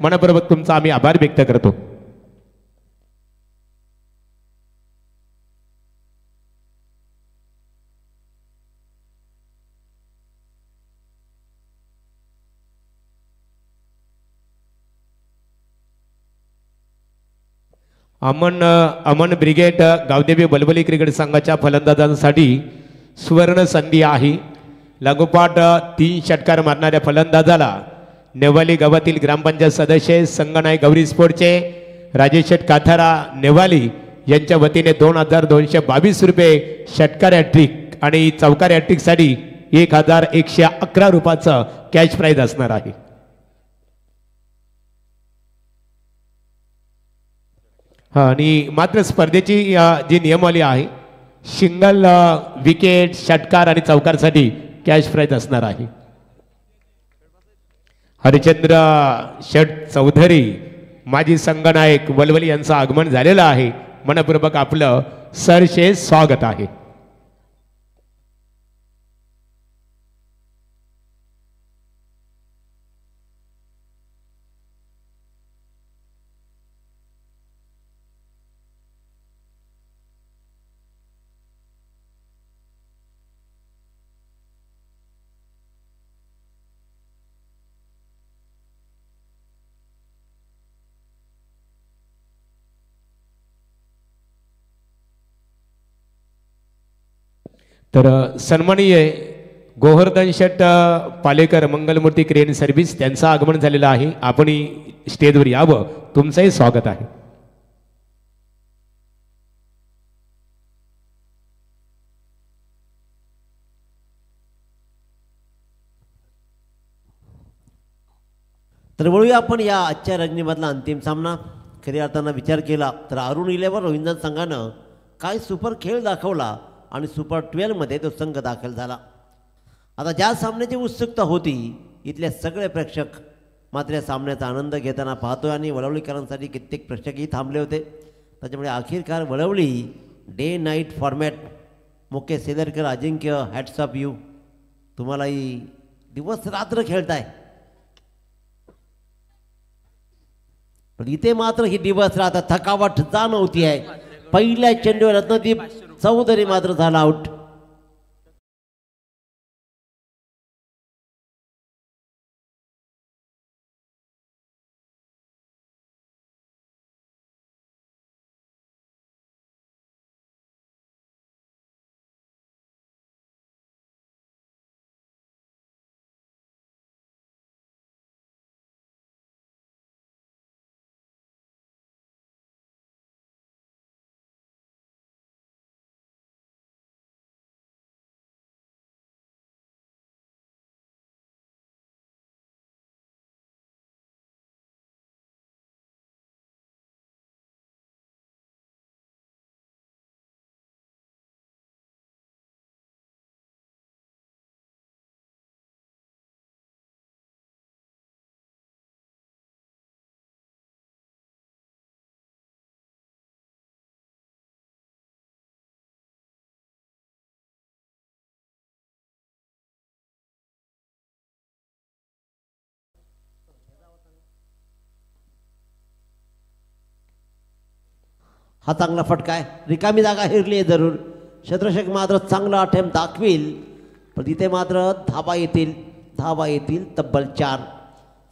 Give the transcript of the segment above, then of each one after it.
मनपूर्वक तुमचा आम्ही आभार व्यक्त करतो। अमन ब्रिगेड गावदेवी बलबली क्रिकेट संघाच्या फलंदाजांसाठी सुवर्ण संधी आहे। लागोपाठ 3 षटकार मारणाऱ्या फलंदाजाला नेवाली गावातील ग्रामपंचायत सदस्य संगनाय गौरी स्पोर्टचे राजेश काथारा नेवाली यांच्या वतीने 2222 रुपये षटकार हॅट्रिक आणि चौकार हॅट्रिकसाठी 1111 रुपयाचं कॅश प्राइज असणार आहे। आणि मात्र स्पर्धेची जी नियमावली आहे सिंगल विकेट षटकार आणि चौकारसाठी कॅश प्राइज असणार आहे। हरिचंद्र शेठ चौधरी माजी संघनायक वलवली यांचं आगमन झालेलं आहे। मनपूर्वक आपलं सरसे स्वागत आहे। तर सन्माननीय गोवर्धन शेठ पालेकर मंगलमूर्ती क्रेन सर्व्हिस त्यांचं आगमन झालेलं आहे। आपण स्टेजवर यावं, तुमचंही स्वागत आहे। तर वळूया आपण या आजच्या रणनीमधला अंतिम सामना। खऱ्या अर्थानं विचार केला तर अरुण इलेवर रोहिंदान संघानं काय सुपर खेळ दाखवला आणि सुपर 12 मध्ये तो संघ दाखल झाला। आता ज्या सामन्याची उत्सुकता होती इथले सगळे प्रेक्षक मात्र या सामन्याचा आनंद घेताना पाहतोय आणि वळवलीकरांसाठी कित्येक प्रेक्षकही थांबले होते। त्याच्यामुळे अखेरकार वळवली डे नाईट फॉर्मॅट मुख्य सेलरकर अजिंक्य हॅट्स ऑफ यू, तुम्हालाही दिवस रात्र खेळताय। पण इथे मात्र ही दिवस रात्र थकावट जाणवती आहे। पहिल्या चेंडूवर रत्नदीप चौधरी मात्र झाला आउट। हा चांगला फटका आहे, रिकामी जागा हिरली आहे जरूर। शत्रुशक मात्र चांगला अटेम्प्ट दाखविल पण तिथे मात्र धाबा येतील तब्बल 4।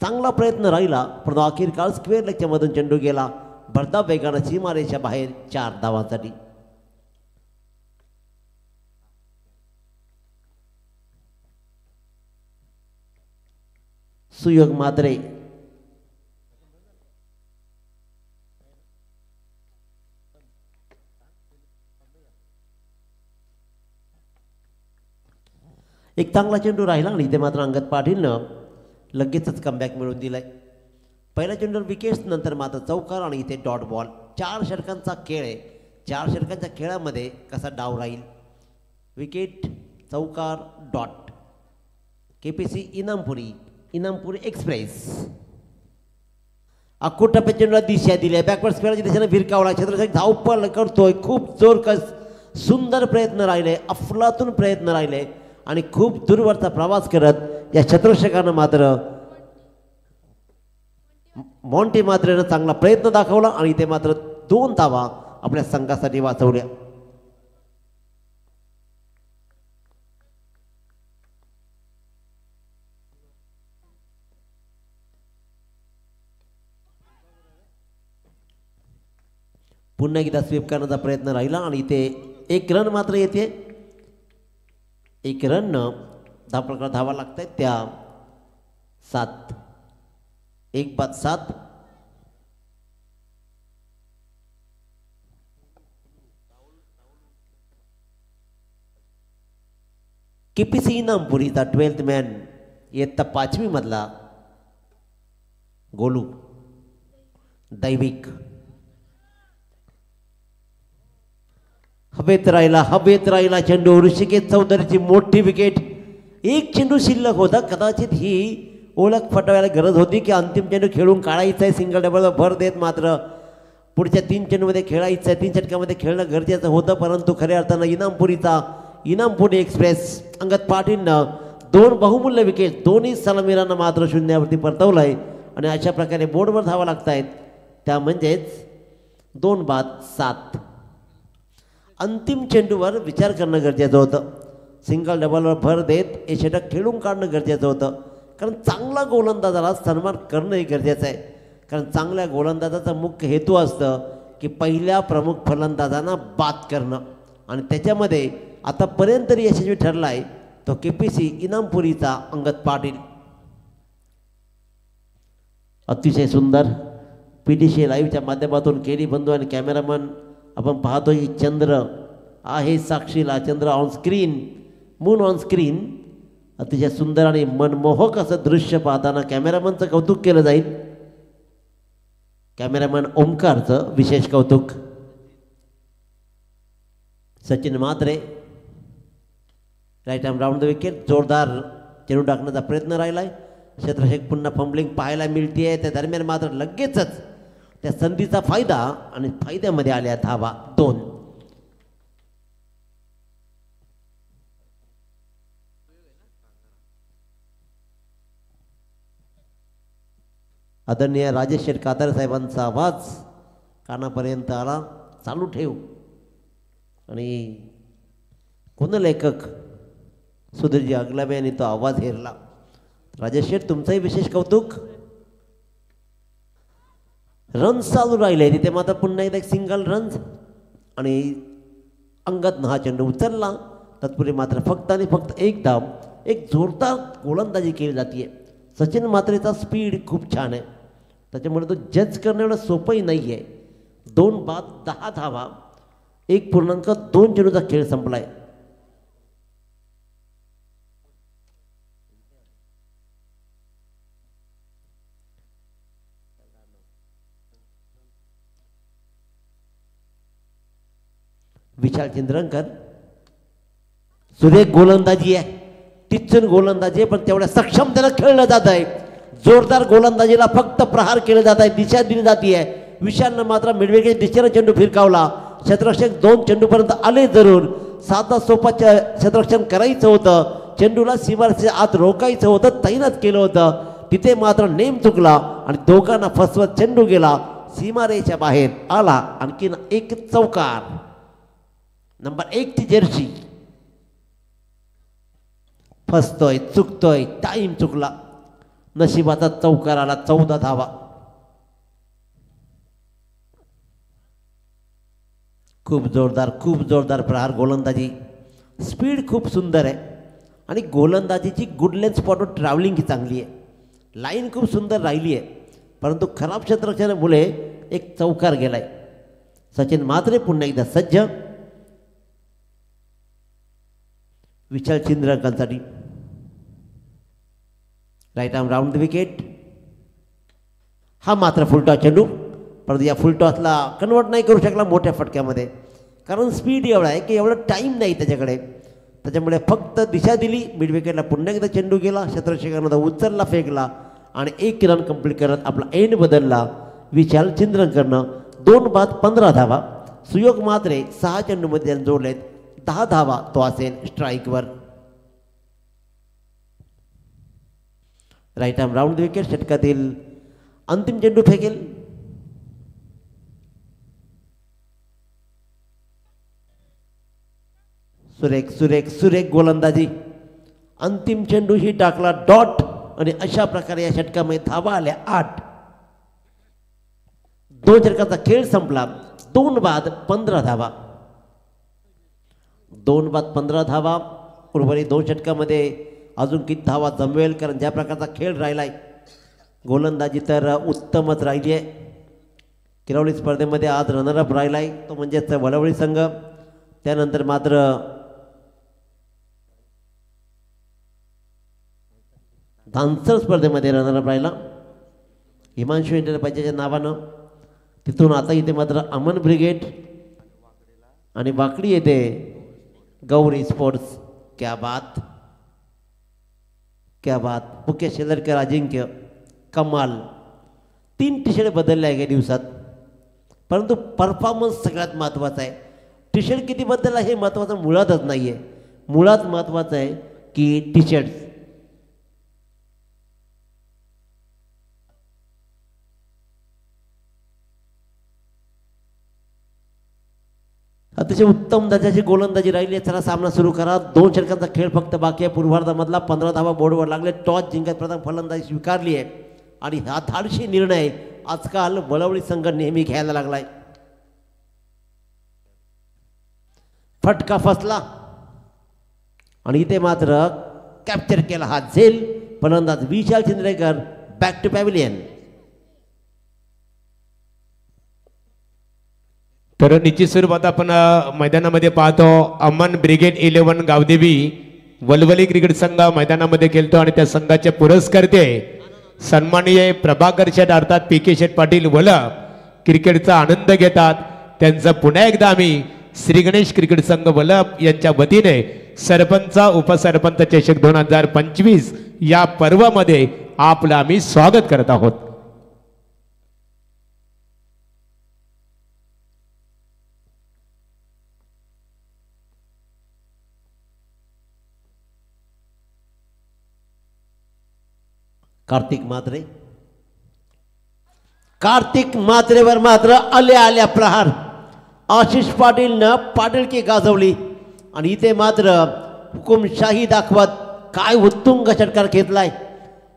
चांगला प्रयत्न राहिला पण अखेरकार स्क्वेअर लेगच्या मधून चेंडू गेला भरधाव वेगानं सीमारेषा बाहेर 4 धावांसाठी। सुयोग मात्रे एक चांगला चेंडू राहिला आणि इथे मात्र अंगद पाटीलनं लगेचच कमबॅक मिळवून दिलाय। पहिल्या चेंडूवर विकेट्स नंतर मात्र चौकार आणि इथे डॉट बॉल। 4 षटकांचा खेळ आहे। 4 षटकांच्या खेळामध्ये कसा डाव राहील, विकेट चौकार डॉट। केपीसी इनामपुरी एक्सप्रेस अक्कू टप्प्या चेंडूला दिशा दिली, बॅकवर्ड स्क्वेअरच्या दिशेने भिरकावला। क्षेत्ररक्षक धावपळ करतोय, खूप जोरकस सुंदर प्रयत्न राहिले, अफलातून प्रयत्न राहिले आणि खूप दूरवरचा प्रवास करत या क्षेत्ररक्षकानं मात्र मॉन्टी मात्रेनं चांगला प्रयत्न दाखवला आणि ते मात्र 2 धावा आपल्या संघासाठी वाचवल्या. पुन्हा एकदा स्वीप करण्याचा प्रयत्न राहिला आणि इथे 1 रन मात्र येते. 1 रन धावा धावा लागत आहेत त्या 7. 1 बाद 7. केपीसी इनामपुरीचा 12th मॅन इयत्ता 5वी मधला गोलू दैविक. हवेत राहिला चेंडू. ऋषिकेश चौधरीची मोठी विकेट. 1 चेंडू शिल्लक होता. कदाचित ही ओळख फटवायला गरज होती की अंतिम चेंडू खेळून काढायचा आहे. सिंगल डबल भर देत मात्र पुढच्या 3 चेंडूमध्ये खेळायचं आहे. 3 षटकामध्ये खेळणं गरजेचं होतं. परंतु खऱ्या अर्थानं इनामपुरी एक्सप्रेस अंगद पाटीलनं 2 बहुमूल्य विकेट दोन्ही सलामीरांना मात्र शून्यावरती परतवलं आहे आणि अशा प्रकारे बोर्डवर धावा लागत आहेत. त्या म्हणजेच 2 बाद 7. अंतिम चेंडूवर विचार करणं गरजेचं होतं. सिंगल डबलवर भर देत हे षटक खेळून काढणं गरजेचं होतं. कारण चांगला गोलंदाजाला सन्मान करणंही गरजेचं आहे. कारण चांगल्या गोलंदाजाचा मुख्य हेतू असतं की पहिल्या प्रमुख फलंदाजांना बाद करणं आणि त्याच्यामध्ये आतापर्यंत तरी यशस्वी ठरला आहे तो केपीसी इनामपुरीचा अंगद पाटील. अतिशय सुंदर PTC लाईव्हच्या माध्यमातून केडी बंधू आणि कॅमेरामन आपण पाहतो की चंद्र आहे साक्षीला. चंद्र on screen, moon on screen. अतिशय सुंदर आणि मनमोहक असं दृश्य पाहताना कॅमेरामनचं कौतुक केलं जाईल. कॅमेरामन ओमकारचं विशेष कौतुक. Sachin Mhatre right arm round the wicket. जोरदार चेंडू टाकण्याचा प्रयत्न राहिलाय. क्षेत्ररक्षक पुन्हा फंबलिंग पाहायला मिळते. त्या दरम्यान मात्र लगेचच त्या संधीचा फायदा आणि फायद्यामध्ये आल्या धावा 2. आदरणीय राजेश शेठ कातारे साहेबांचा आवाज कानापर्यंत आला. चालू ठेव. आणि गुणलेखक सुधीरजी अगलाबे यांनी तो आवाज हेरला. राजेश शेठ तुमचंही विशेष कौतुक. रन्स चालू राहिले तिथे मात्र पुन्हा एकदा एक सिंगल रन्स आणि अंगदनं हा चेंडू उचलला. तत्पूर्वी मात्र फक्त आणि फक्त 1 धाव. एक जोरदार गोलंदाजी केली जाते. सचिन म्हात्रेचा स्पीड खूप छान आहे. त्याच्यामुळे तो जज करणं एवढं सोपंही नाही आहे. 2 बाद 10 धावा. 1.2 चेंडूचा खेळ संपलाय. विशाल चंद्रकर सुरेख गोलंदाजी आहे. टिचन गोलंदाजी आहे पण तेवढ्या सक्षम त्याला खेळलं जात आहे. जोरदार गोलंदाजीला फक्त प्रहार केले जात आहे. दिशा दिली जाते आहे. विशालनं मात्र मिडवेगेज दिशेनं चेंडू फिरकावला. क्षेत्ररक्षक 2 चेंडूपर्यंत आले जरूर. साधा सोपा क्षेत्ररक्षण करायचं होतं. चेंडूला सीमारेषेच्या आत रोखायचं होतं. तैनात केलं होतं. तिथे मात्र नेम चुकला आणि दोघांना फसवत चेंडू गेला सीमारेषेच्या बाहेर आला. आणखीन 1 चौकार. नंबर 1 ची जर्सी. फसतोय, चुकतोय, टाईम चुकला. नशिबाचा चौकार आला. 14 धावा. खूप जोरदार प्रहार गोलंदाजी. स्पीड खूप सुंदर आहे आणि गोलंदाजीची गुड लेंथ स्पॉटवर ट्रॅव्हलिंग ही चांगली आहे. लाईन खूप सुंदर राहिली आहे परंतु खराब क्षेत्ररक्षणामुळे 1 चौकार गेलाय. सचिन म्हात्रे पुन्हा एकदा सज्ज. विशाल चंद्रकांतसाठी right arm round the wicket. हा मात्र फुलटॉस चेंडू परंतु या फुलटॉसला कन्वर्ट नाही करू शकला मोठ्या फटक्यामध्ये. कारण स्पीड एवढा आहे की एवढा टाईम नाही त्याच्याकडे. त्याच्यामुळे फक्त दिशा दिली. मिड विकेटला पुन्हा एकदा चेंडू गेला. क्षेत्ररक्षकानं उचलला, फेकला आणि 1 रन कंप्लीट करत आपला एंड बदलला. विशाल चंद्रकरनं 2 बाद 15 धावा. सुयोग म्हात्रे 6 चेंडूमध्ये जोडलेत 10 धावा. तो असेल स्ट्राईकवर. Right arm round wicket. षटकातील अंतिम चेंडू फेकेल. सुरेख सुरेख सुरेख गोलंदाजी. अंतिम चेंडू ही टाकला डॉट आणि अशा प्रकारे या षटकामध्ये धावा आल्या 8. 2 षटकाचा खेळ संपला. 2 बाद 15 धावा. 2 बाद 15 धावा. उर्वरित 2 षटकामध्ये अजून किती धावा जमवेल, कारण ज्या प्रकारचा खेळ राहिलाय गोलंदाजी तर उत्तमच राहिली आहे. किरवली स्पर्धेमध्ये आज रनरअप राहिलाय तो म्हणजेच वळवळी संघ. त्यानंतर मात्र धानसर स्पर्धेमध्ये रनरअप राहिला हिमांशू इंटरपायच्या नावानं. तिथून आता इथे मात्र अमन ब्रिगेड आणि वाकडी येते गौरी स्पोर्ट्स. क्या बात क्या बात. मुख्य शेलरकर अजिंक्य कमाल. 3 टी-शर्ट बदलले आहे काही दिवसात, परंतु परफॉर्मन्स सगळ्यात महत्त्वाचा आहे. टी-शर्ट किती बदलला हे महत्त्वाचं मुळातच नाही आहे. मुळात महत्त्वाचं आहे की टी-शर्ट. अतिशय उत्तम दर्जाची गोलंदाजी राहिली आहे. चला सामना सुरू करा. 2 षटकांचा खेळ फक्त बाकी आहे. पूर्वार्धामधला 15 धावा बोर्डवर लागले. टॉस जिंकत प्रथम फलंदाजी स्वीकारली आहे आणि हा धाडशी निर्णय आजकाल वळवळी संघ नेहमी घ्यायला लागलाय. फटका फसला आणि इथे मात्र कॅप्चर केला हा झेल. फलंदाज विशाल चिंद्रेकर बॅक टू पॅव्हिलियन. तर निश्चित स्वरूपात आपण मैदानामध्ये पाहतो अमन ब्रिगेड 11 गावदेवी वलवली क्रिकेट संघ मैदानामध्ये खेळतो आणि त्या संघाचे पुरस्कर्ते सन्माननीय प्रभाकर शेठ अर्थात पी.के. शेठ पाटील वलप क्रिकेटचा आनंद घेतात. त्यांचं पुन्हा एकदा आम्ही श्री गणेश क्रिकेट संघ वलप यांच्या वतीने सरपंच उपसरपंच चषक 2025 या पर्वामध्ये आपलं आम्ही स्वागत करत आहोत. कार्तिक मात्रेवर मात्र आल्या प्रहार. आशिष पाटीलनं पाटीलकी गाजवली आणि इथे मात्र हुकुमशाही दाखवत काय उत्तुंग षटकार घेतलाय.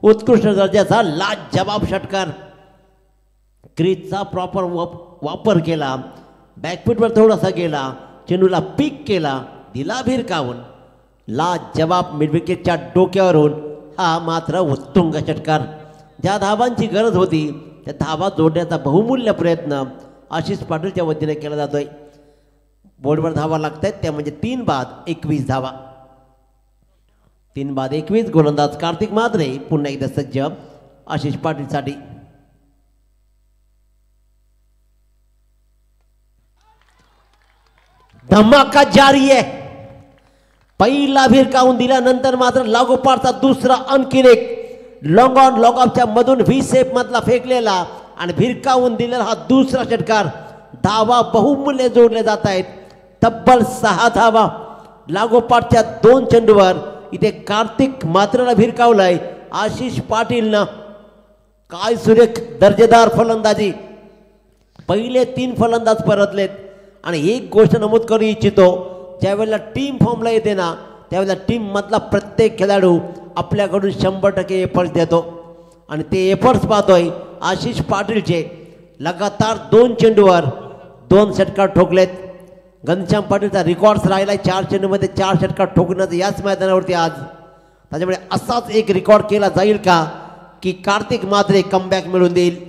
उत्कृष्ट दर्जाचा लाजवाब षटकार. क्रीजचा प्रॉपर वापर केला. बॅकफुटवर थोडासा गेला. चेंडूला पीक केला. दिला भिरकावून लाजवाब मिडविकेटच्या डोक्यावरून हा मात्र उत्तुंग षटकार. ज्या धावांची गरज होती त्या धावा जोडण्याचा बहुमूल्य प्रयत्न आशिष पाटीलच्या वतीने केला जातोय. बोर्डवर धावा लागत आहेत त्या म्हणजे 3 बाद 21 धावा. 3 बाद 21. गोलंदाज कार्तिक मात्रे पुन्हा एकदा सज्ज आशिष पाटीलसाठी. धमाका जारी आहे. पहिला भिरकावून दिल्यानंतर मात्र लागोपाठचा दुसरा आणखीन एक लॉंग ऑन लॉंग ऑफच्या मधून व्ही शेप मधला फेकलेला आणि भिरकावून दिलेला हा दुसरा षटकार. धावा बहुमूल्य जोडले जात आहेत. तब्बल 6 धावा लागोपाठच्या 2 चेंडूवर इथे कार्तिक मात्रेला भिरकावलाय. आशिष पाटीलनं काय सुरेख दर्जेदार फलंदाजी. पहिले 3 फलंदाज परतलेत आणि एक गोष्ट नमूद करू इच्छितो, ज्यावेळेला टीम फॉर्मला येते ना त्यावेळेला टीम मधला प्रत्येक खेळाडू आपल्याकडून 100% एफर्ट्स देतो आणि ते एफर्ट्स पाहतोय आशिष पाटीलचे. लगातार 2 चेंडूवर 2 षटकार ठोकलेत. घनश्याम पाटीलचा रेकॉर्ड्स राहिलाय 4 चेंडूमध्ये 4 षटकार ठोकण्याचा याच मैदानावरती आज. त्याच्यामुळे असाच एक रेकॉर्ड केला जाईल का की कार्तिक मात्रे कमबॅक मिळवून देईल.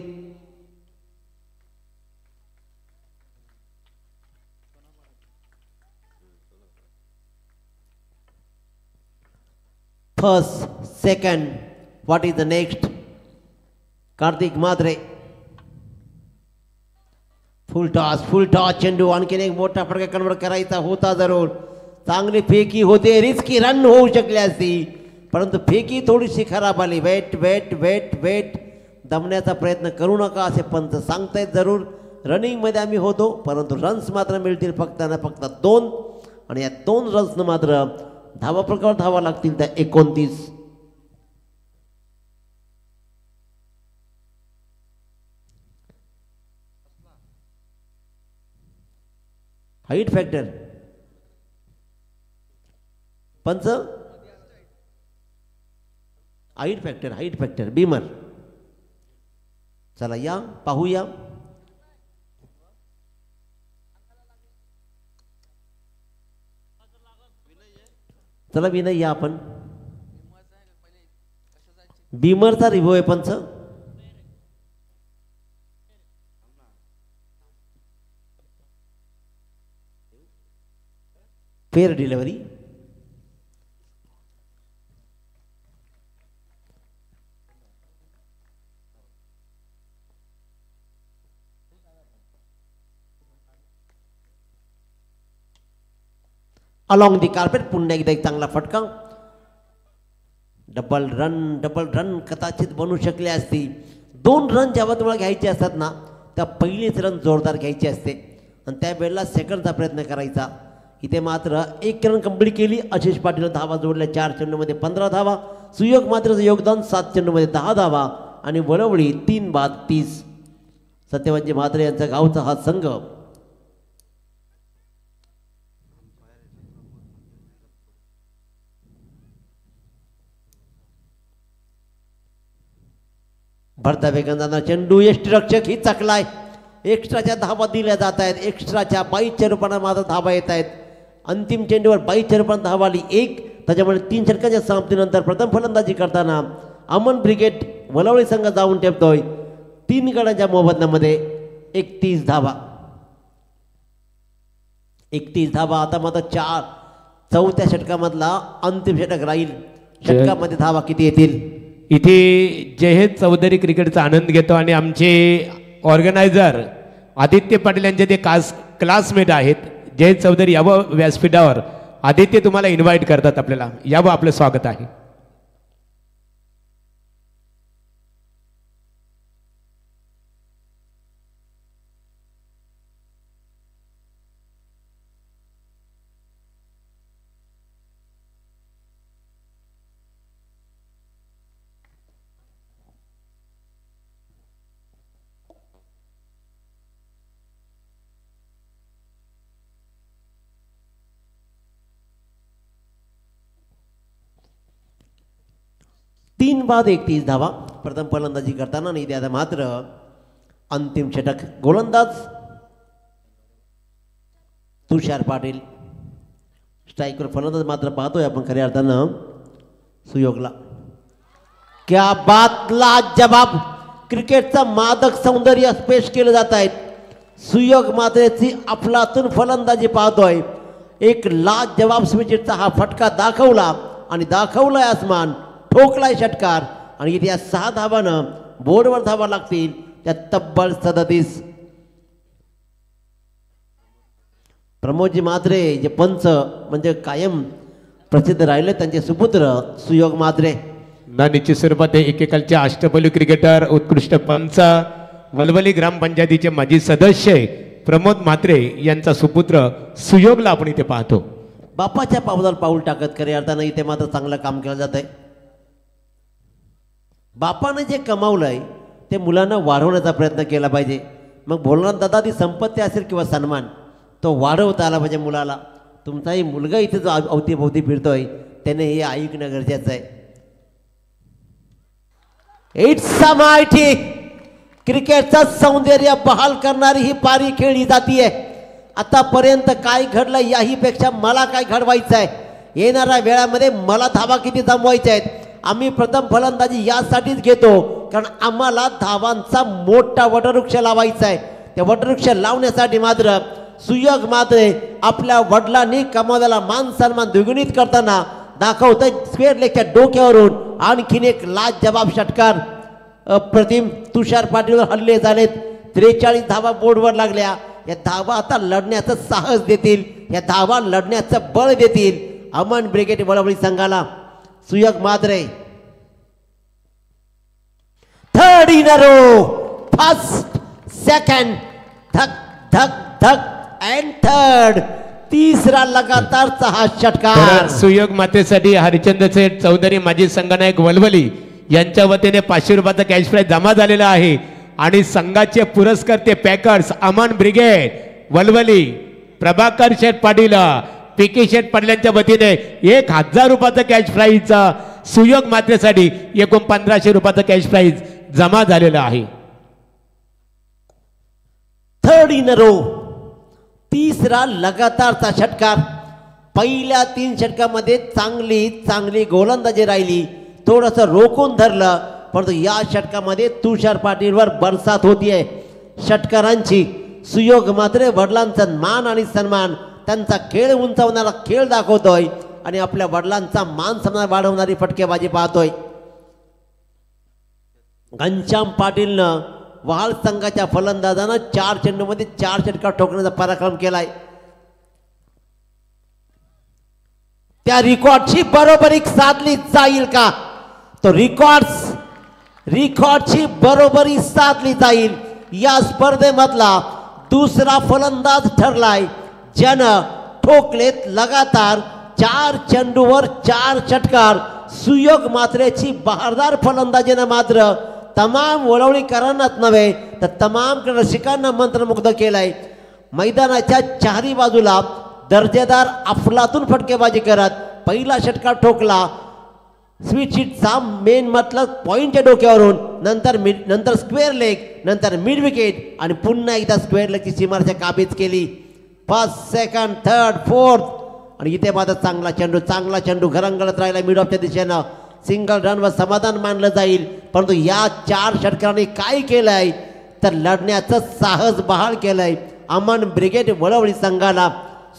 First second what is the next. Kartik Mhatre full toss चेंडू आणखीन एक मोठा फटका कन्वर्ट करायचा होता जरूर. चांगली फेकी होते. रिस्की रन होऊ शकली असती परंतु फेकी थोडीशी खराब आली. वेट दमण्याचा प्रयत्न करू नका असे पंच सांगतायत. जरूर रनिंगमध्ये आम्ही होतो परंतु रन्स मात्र मिळतील फक्त ना फक्त 2 आणि या 2 रन्सनं मात्र धावा प्रकार धावा लागतील त्या 29. हाईट फॅक्टर पंच हाईट फॅक्टर बीमर. चला या पाहूया. चला विनय या आपण. बीमरचा रिव्ह्यू आहे पंच. Fair delivery. Along the carpet पुन्हा एकदा एक चांगला फटका. डबल रन कदाचित बनू शकले असती. 2 रन जेव्हा तुम्हाला घ्यायचे असतात ना त्या पहिलेच रन जोरदार घ्यायची असते आणि त्यावेळेला सेकंडचा प्रयत्न करायचा. इथे मात्र 1 रन कंप्लीट केली. आशिष पाटील धावा जोडल्या. 4 चेंडूमध्ये 15 धावा. सुयोग मात्रचं योगदान 7 चेंडूमध्ये 10 धावा आणि वळवळी 3 बाद 30. सत्यवानजी म्हात्रे यांचा गावचा हा संघ भरता वेगाने जाणार चेंडू. यष्टीरक्षक ही चकलाय. एक्स्ट्राच्या धावा दिल्या जात आहेत. एक्स्ट्राच्या 22च्या रूपाने मात्र धावा येत आहेत. अंतिम चेंडूवर 22च्या रूपाने धावा आली 1. त्याच्यामुळे 3 षटकांच्या समाप्तीनंतर प्रथम फलंदाजी करताना अमन ब्रिगेड वलवळी संघ जाऊन ठेवतोय 3 गड्यांच्या मोबदल्यामध्ये 31 धावा. 31 धावा. आता मात्र 4 षटकामधला अंतिम षटक राहील. षटकामध्ये धावा किती येतील. इथे जयहेत चौधरी क्रिकेटचा आनंद घेतो आणि आमचे ऑर्गनायझर आदित्य पाटील यांचे ते क्लासमेट आहेत जयहेत चौधरी यावं व्यासपीठावर. आदित्य तुम्हाला इन्व्हाइट करतात आपल्याला. यावं आपलं स्वागत आहे. तीन बाद 31 धावा. प्रथम फलंदाजी करताना नाही द्या मात्र अंतिम षटक. गोलंदाज तुषार पाटील. स्ट्राईकवर फलंदाज मात्र पाहतोय आपण खऱ्या अर्थानं सुयोगला. क्या बात लाजवाब. क्रिकेटचा मादक सौंदर्य पेश केलं जात आहेत. सुयोग मात्रेची अफलातून फलंदाजी पाहतोय. एक लाजवाब स्विचचा हा फटका दाखवला आणि दाखवलाय आसमान. ठोकलाय षटकार आणि इथे या 6 धावानं बोर्डवर धावा लागतील. त्या तब्बल 37. प्रमोदजी म्हात्रे जे पंच म्हणजे कायम प्रसिद्ध राहिले त्यांचे सुपुत्र सुयोग म्हात्रे. निश्चित स्वरूपात एकेकालचे अष्टपैलू क्रिकेटर उत्कृष्ट पंच वलवली ग्रामपंचायतीचे माजी सदस्य प्रमोद म्हात्रे यांचा सुपुत्र सुयोगला आपण इथे पाहतो. बापाच्या पावलावर पाऊल टाकत खऱ्या अर्थानं इथे मात्र चांगलं काम केलं जात आहे. बापानं जे कमावलंय ते मुलांना वाढवण्याचा प्रयत्न केला पाहिजे. मग बोलणार दादा ती संपत्ती असेल किंवा सन्मान तो वाढवता आला पाहिजे मुलाला. तुमचाही मुलगा इथे जो अवतीभोवती फिरतोय त्याने हे ऐकणं गरजेचं आहे. It's a mighty. क्रिकेटचं सौंदर्य बहाल करणारी ही पारी खेळली जातीये. आतापर्यंत काय घडलं याहीपेक्षा मला काय घडवायचं आहे. येणाऱ्या वेळामध्ये मला धावा किती जमवायच्या आहेत. आम्ही प्रथम फलंदाजी यासाठीच घेतो कारण आम्हाला धावांचा मोठा वटवृक्ष लावायचा आहे. त्या वटवृक्ष लावण्यासाठी मात्र सुयोग मात्रे आपल्या वडिलांनी कमावलेला मान सन्मान द्विगुणित करताना दाखवतोय. स्क्वेअर लेगच्या डोक्यावरून आणखीन एक लाजवाब षटकार. अप्रतिम. तुषार पाटीलवर हल्ले झालेत. 43 धावा बोर्डवर लागल्या. या धावा आता लढण्याचं साहस देतील. या धावा लढण्याचं बळ देतील अमन ब्रिगेड वळवळी संघाला. सुयोग मात्रे 3rd in a row. First second धक धक धक अँड 3rd. तिसरा लगातारचा हा षटकार. सुयोग मातेसाठी हरिचंद्र सेठ चौधरी माजी संघनायक वलवली यांच्या वतीने 500 रुपयाचा कॅश प्राइज जमा झालेला आहे आणि संघाचे पुरस्कार ते पॅकर्स अमन ब्रिगेड वलवली प्रभाकर शेठ पाटील पीके शेठ पाटलांच्या वतीने 1000 रुपयाचा कॅश प्राईज सुयोग मात्रेसाठी एकूण 1500 रुपयाचा कॅश प्राईज जमा झालेला आहे. थर्ड इन रो, तिसरा लगातारचा षटकार. पहिल्या 3 षटकामध्ये चांगली गोलंदाजी राहिली, थोडंसं रोखून धरलं, परंतु या षटकामध्ये तुषार पाटीलवर बरसात होतीये षटकारांची. सुयोग मात्रे वडिलांचा मान आणि सन्मान, त्यांचा खेळ उंचावणारा खेळ दाखवतोय आणि आपल्या वडिलांचा मान सन्मान वाढवणारी फटकेबाजी पाहतोय. घनश्याम पाटीलनं वहाल संघाच्या फलंदाजानं 4 चेंडूमध्ये 4 षटकार ठोकण्याचा पराक्रम केलाय. त्या रेकॉर्डची बरोबरी साधली जाईल का? तो रेकॉर्डची बरोबरी साधली जाईल. या स्पर्धेमधला दुसरा फलंदाज ठरलाय ज्यानं ठोकलेत लगातार 4 चेंडूवर 4 षटकार. सुयोग मात्रेची बहारदार फलंदाजीनं मात्र तमाम वळवळीकरांनाच नव्हे तर तमाम रसिकांना मंत्रमुग्ध केलाय. मैदानाच्या चारी बाजूला दर्जेदार अफलातून फटकेबाजी करत पहिला षटकार ठोकला स्वीट शीटचा मेन मतलब पॉईंटच्या डोक्यावरून, नंतर स्क्वेअर लेग, नंतर मिड विकेट आणि पुन्हा एकदा स्क्वेअर लेगची सीमारेषा काबीज केली. फर्स्ट, सेकंड, थर्ड, फोर्थ आणि इथे मात्र चांगला चेंडू घरंगळत राहिला मिड ऑफच्या दिशेनं. सिंगल रनवर समाधान मानलं जाईल, परंतु या 4 षटकारांनी काय केलंय तर लढण्याचं साहस बहाल केलंय अमन ब्रिगेड वळवळी संघाला.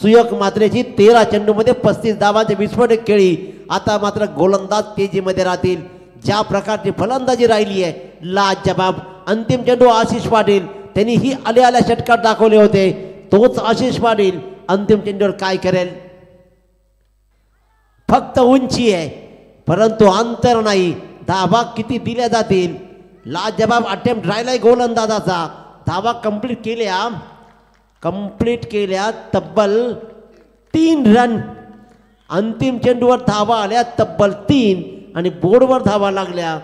सुयोग मात्रेची 13 चेंडूमध्ये 35 धावांची विस्फोटक खेळी. आता मात्र गोलंदाज तेजीमध्ये राहतील. ज्या प्रकारची फलंदाजी राहिली आहे लाजबाब. अंतिम चेंडू आशिष पाटील, त्यांनी ही आल्या षटकार दाखवले होते. तोच आशिष पाटील अंतिम चेंडूवर काय करेल? फक्त उंची आहे परंतु अंतर नाही. धावा किती दिल्या जातील? लाजबाब अटेम्प्ट राहिलाय गोलंदाजाचा. धावा कंप्लीट केल्या तब्बल 3 रन. अंतिम चेंडूवर धावा आल्या तब्बल 3 आणि बोर्डवर धावा लागल्या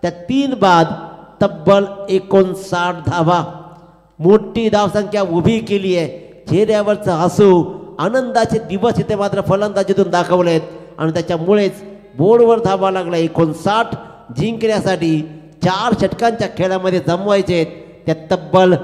त्या 3 बाद तब्बल 59 धावा. मोठी धावसंख्या उभी केली आहे. चेहऱ्यावरचं हसू, आनंदाचे दिवस इथे मात्र फलंदाजीतून दाखवलेत आणि त्याच्यामुळेच बोर्डवर धावा लागला. 59 जिंकण्यासाठी 4 षटकांच्या खेळामध्ये जमवायचे त्या तब्बल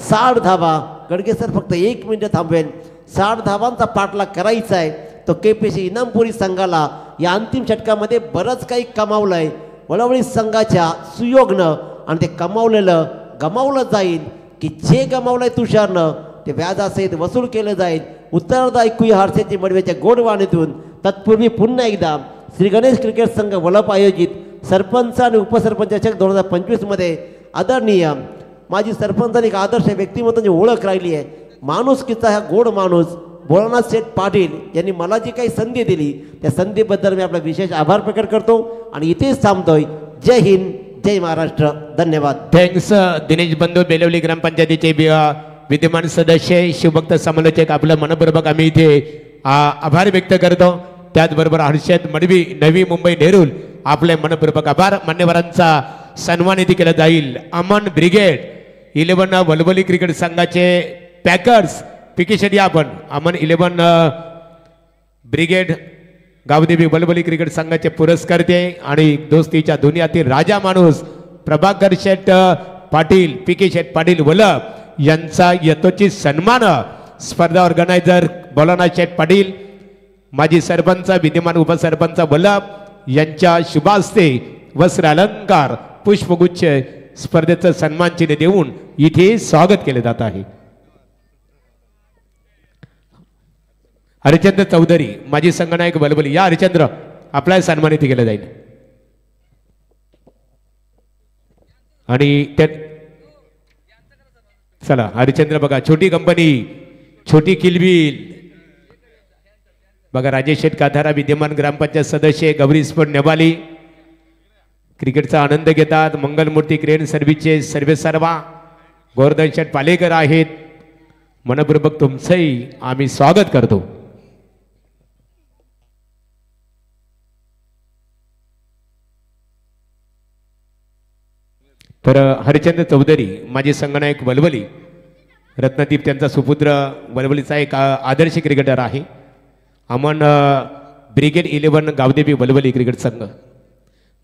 60 धावा. गडगे सर फक्त 1 मिनिट थांबवेल. 60 धावांचा पाठलाग करायचा आहे. तो केपीसी इनामपुरी संघाला या अंतिम षटकामध्ये बरंच काही कमावलंय वळवळी संघाच्या सुयोगनं आणि ते कमावलेलं गमावलं जाईल की जे गमावलंय तुषारनं ते व्याजासहित वसूल केलं जाईल. उत्तरार्ध ऐकूया हर्षेची मडवेच्या गोडवाणीतून. तत्पूर्वी पुन्हा एकदा श्री गणेश क्रिकेट संघ वलप आयोजित सरपंच आणि उपसरपंच चषक 2025 मध्ये आदरणीय माजी सरपंच आणि एक आदर्श व्यक्तिमत्वाची ओळख राहिली आहे. माणुसकीचा हा गोड माणूस भोलानाथ शेठ पाटील यांनी मला जी काही संधी दिली त्या संधीबद्दल मी आपला विशेष आभार प्रकट करतो आणि इथेच थांबतोय. जय हिंद, जय महाराष्ट्र. धन्यवाद. थँक्स. दिनेश बंधू बेलवली ग्रामपंचायतीचे विद्यमान सदस्य शिवभक्त समालोचक आपलं मनपूर्वक आम्ही इथे आभार व्यक्त करतो. त्याचबरोबर हर्षद मडवी, नवी मुंबई, नेरूल आपले मनपूर्वक आभार. मान्यवरांचा सन्मानित केला जाईल. अमन ब्रिगेड 11 वलवली क्रिकेट संघाचे पॅकर्स पीके शेट्टी आपण अमन 11 ब्रिगेड गावदेवी वलवली क्रिकेट संघाचे पुरस्कर्ते आणि दोस्तीच्या दुनियातील राजा माणूस प्रभाकर शेठ पाटील पीके शेठ पाटील वलप यांचा यथोचित सन्मान. स्पर्धा ऑर्गनायझर भोलानाथ शेठ पाटील, माजी सरपंच विद्यमान उपसरपंच वलप यांच्या शुभास्ते वस्त्र अलंकार पुष्पगुच्छ स्पर्धेचं सन्मान चिन्ह देऊन इथे स्वागत केले जात आहे. हरिचंद्र चौधरी माजी संघनायक वलवली, या हरिचंद्र आपला सन्मानित केलं जाईल. आणि त्या चला हरिचंद्र बघा, छोटी कंपनी, छोटी किलबिल बघा. राजेश शेठ काथारा विद्यमान ग्रामपंचायत सदस्य, गौरी स्पोर्ट नेवाली क्रिकेटचा आनंद घेतात. मंगलमूर्ती क्रेन सर्व्हिसचे सर्वे सर्वा गोवर्धन शेठ पालेकर आहेत. मनपूर्वक तुमचंही आम्ही स्वागत करतो. तर हरिचंद्र चौधरी माजी संघनायक वलवली रत्नदीप त्यांचा सुपुत्र वलवलीचा एक आदर्श क्रिकेटर आहे. अमन ब्रिगेड 11 गावदेवी वलवली क्रिकेट संघ.